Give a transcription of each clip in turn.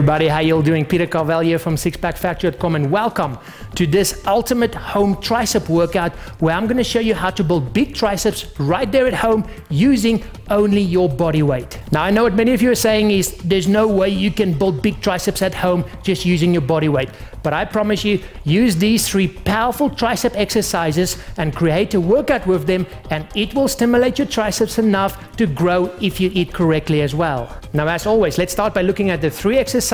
everybody, how you all doing? Peter Carvalho from sixpackfactory.com, and welcome to this ultimate home tricep workout where I'm going to show you how to build big triceps right there at home using only your body weight. Now I know what many of you are saying is there's no way you can build big triceps at home just using your body weight, but I promise you, use these 3 powerful tricep exercises and create a workout with them, and it will stimulate your triceps enough to grow if you eat correctly as well. Now as always, let's start by looking at the 3 exercises.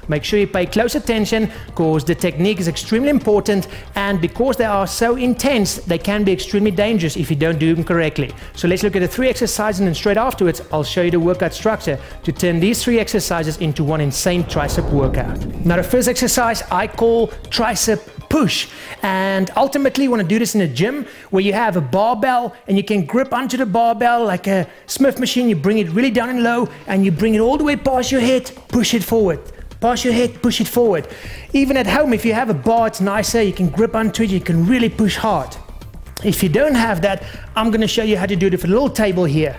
Make sure you pay close attention because the technique is extremely important, and because they are so intense, they can be extremely dangerous if you don't do them correctly. So let's look at the 3 exercises, and then straight afterwards I'll show you the workout structure to turn these 3 exercises into one insane tricep workout. Now the first exercise I call tricep push, and ultimately you want to do this in a gym where you have a barbell and you can grip onto the barbell like a Smith machine. You bring it really down and low and you bring it all the way past your head, push it forward, past your head, push it forward. Even at home, if you have a bar, it's nicer, you can grip onto it, you can really push hard. If you don't have that, I'm going to show you how to do it with a little table here.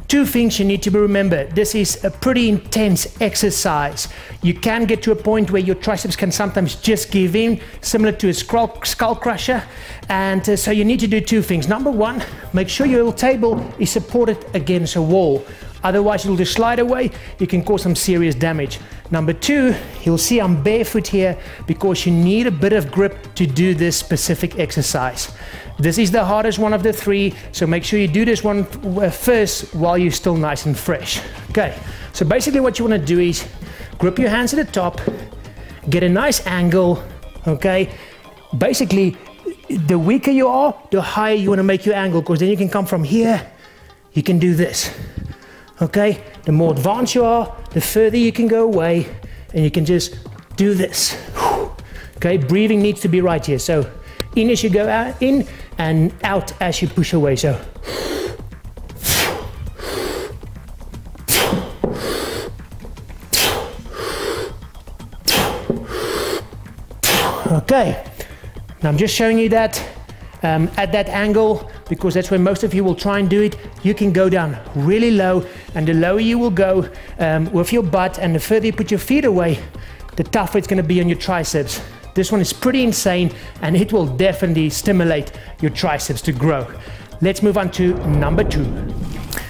2 things you need to remember. This is a pretty intense exercise. You can get to a point where your triceps can sometimes just give in, similar to a skull crusher. And so you need to do 2 things. Number 1, make sure your little table is supported against a wall. Otherwise it'll just slide away. You can cause some serious damage. Number 2, you'll see I'm barefoot here because you need a bit of grip to do this specific exercise. This is the hardest one of the 3, so make sure you do this one first while you're still nice and fresh. Okay, so basically what you want to do is grip your hands at the top, get a nice angle, okay? Basically, the weaker you are, the higher you want to make your angle, because then you can come from here, you can do this. Okay, the more advanced you are, the further you can go away, and you can just do this. Okay, breathing needs to be right here. So in as you go out, in, and out as you push away. So okay, now I'm just showing you that at that angle, because that's where most of you will try and do it. You can go down really low, and the lower you will go with your butt, and the further you put your feet away, the tougher it's going to be on your triceps. This one is pretty insane, and it will definitely stimulate your triceps to grow. Let's move on to number 2.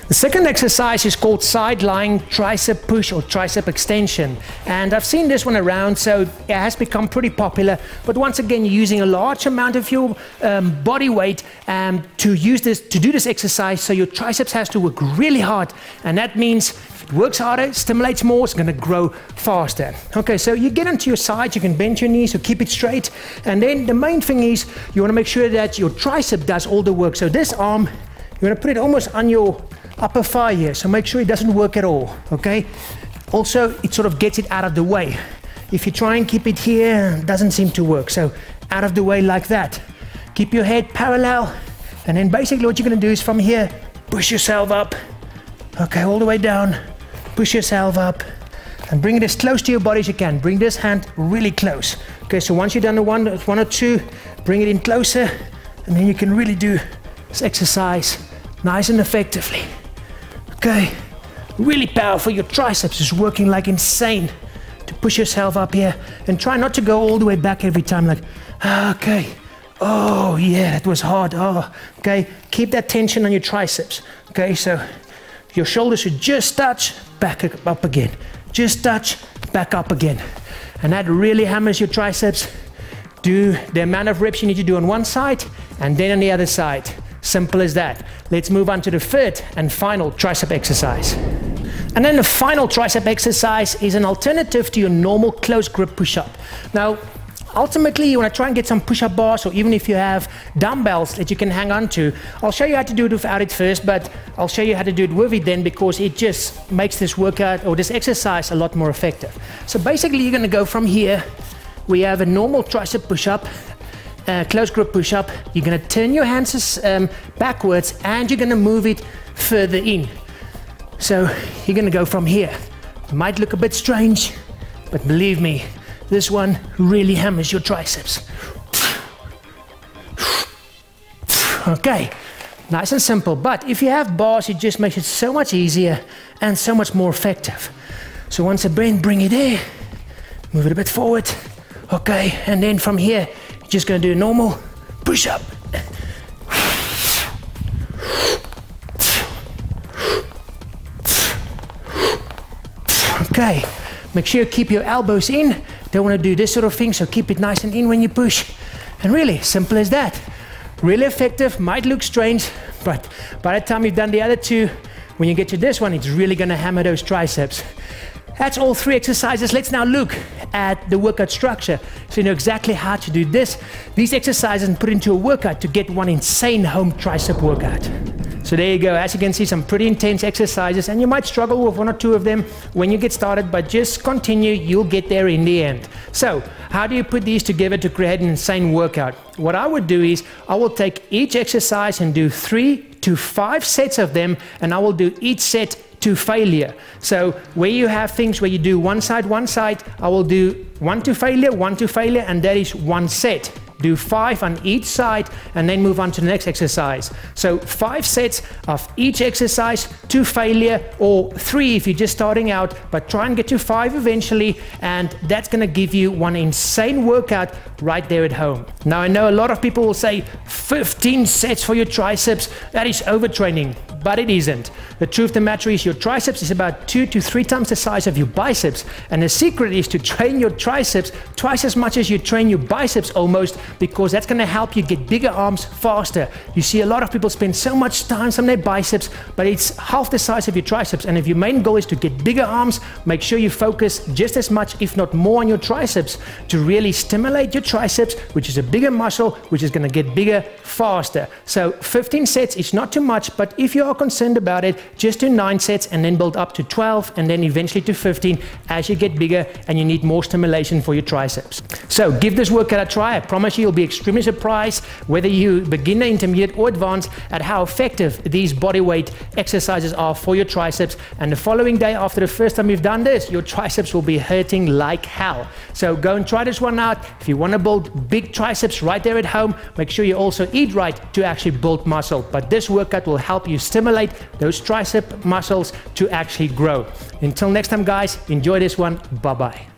The second exercise is called side lying tricep push or tricep extension, and I've seen this one around, so it has become pretty popular. But once again, you're using a large amount of your body weight to do this exercise, so your triceps has to work really hard, and that means if it works harder, stimulates more, it's going to grow faster. Okay, so you get onto your side, you can bend your knees or keep it straight, and then the main thing is you want to make sure that your tricep does all the work. So this arm, you want to put it almost on your upper thigh here, so make sure it doesn't work at all, okay? Also, it sort of gets it out of the way. If you try and keep it here, it doesn't seem to work, so out of the way like that. Keep your head parallel, and then basically what you're going to do is from here, push yourself up, okay, all the way down, push yourself up, and bring it as close to your body as you can. Bring this hand really close. Okay, so once you've done the one or 2, bring it in closer, and then you can really do this exercise nice and effectively. Okay, really powerful. Your triceps is working like insane to push yourself up here, and try not to go all the way back every time like, okay, oh yeah, that was hard, oh, okay, keep that tension on your triceps. Okay, so your shoulders should just touch, back up again, just touch, back up again, and that really hammers your triceps. Do the amount of reps you need to do on one side and then on the other side. Simple as that. Let's move on to the 3rd and final tricep exercise. And then the final tricep exercise is an alternative to your normal close grip push-up. Now, ultimately, you want to try and get some push-up bars, or even if you have dumbbells that you can hang on to. I'll show you how to do it without it first, but I'll show you how to do it with it then, because it just makes this workout or this exercise a lot more effective. So basically, you're going to go from here. We have a normal tricep push-up. Close grip push-up. You're going to turn your hands backwards, and you're going to move it further in. So you're going to go from here. It might look a bit strange, but believe me, this one really hammers your triceps. Okay, nice and simple. But if you have bars, it just makes it so much easier and so much more effective. So once again, bring it there, Move it a bit forward. Okay, and then from here, you're just gonna do a normal push-up. Okay, make sure you keep your elbows in. Don't want to do this sort of thing, so keep it nice and in when you push. And really, simple as that. Really effective, might look strange, but by the time you've done the other two, when you get to this one, it's really going to hammer those triceps. That's all 3 exercises. Let's now look at the workout structure, so you know exactly how to do these exercises and put into a workout to get one insane home tricep workout. So there you go. As you can see, some pretty intense exercises, and you might struggle with 1 or 2 of them when you get started, but just continue, you'll get there in the end. So how do you put these together to create an insane workout? What I would do is I will take each exercise and do 3 to 5 sets of them, and I will do each set to failure. So where you have things where you do one side, I will do 1 to failure, and that is 1 set. Do 5 on each side and then move on to the next exercise. So 5 sets of each exercise to failure, or 3 if you're just starting out, but try and get to 5 eventually, and that's going to give you one insane workout right there at home. Now I know a lot of people will say 15 sets for your triceps, that is overtraining, but it isn't. The truth of the matter is your triceps is about 2 to 3 times the size of your biceps, and the secret is to train your triceps twice as much as you train your biceps almost, because that's going to help you get bigger arms faster. You see a lot of people spend so much time on their biceps, but it's half the size of your triceps, and if your main goal is to get bigger arms, make sure you focus just as much, if not more, on your triceps to really stimulate your triceps, which is a bigger muscle, which is going to get bigger faster. So 15 sets is not too much, but if you are concerned about it, just do 9 sets and then build up to 12 and then eventually to 15 as you get bigger and you need more stimulation for your triceps. So give this workout a try. I promise you'll be extremely surprised, whether you beginner, intermediate or advanced, at how effective these bodyweight exercises are for your triceps. And the following day, after the first time you've done this, your triceps will be hurting like hell. So go and try this one out. If you want to build big triceps right there at home, make sure you also eat right to actually build muscle. But this workout will help you stimulate those tricep muscles to actually grow. Until next time, guys, enjoy this one. Bye-bye.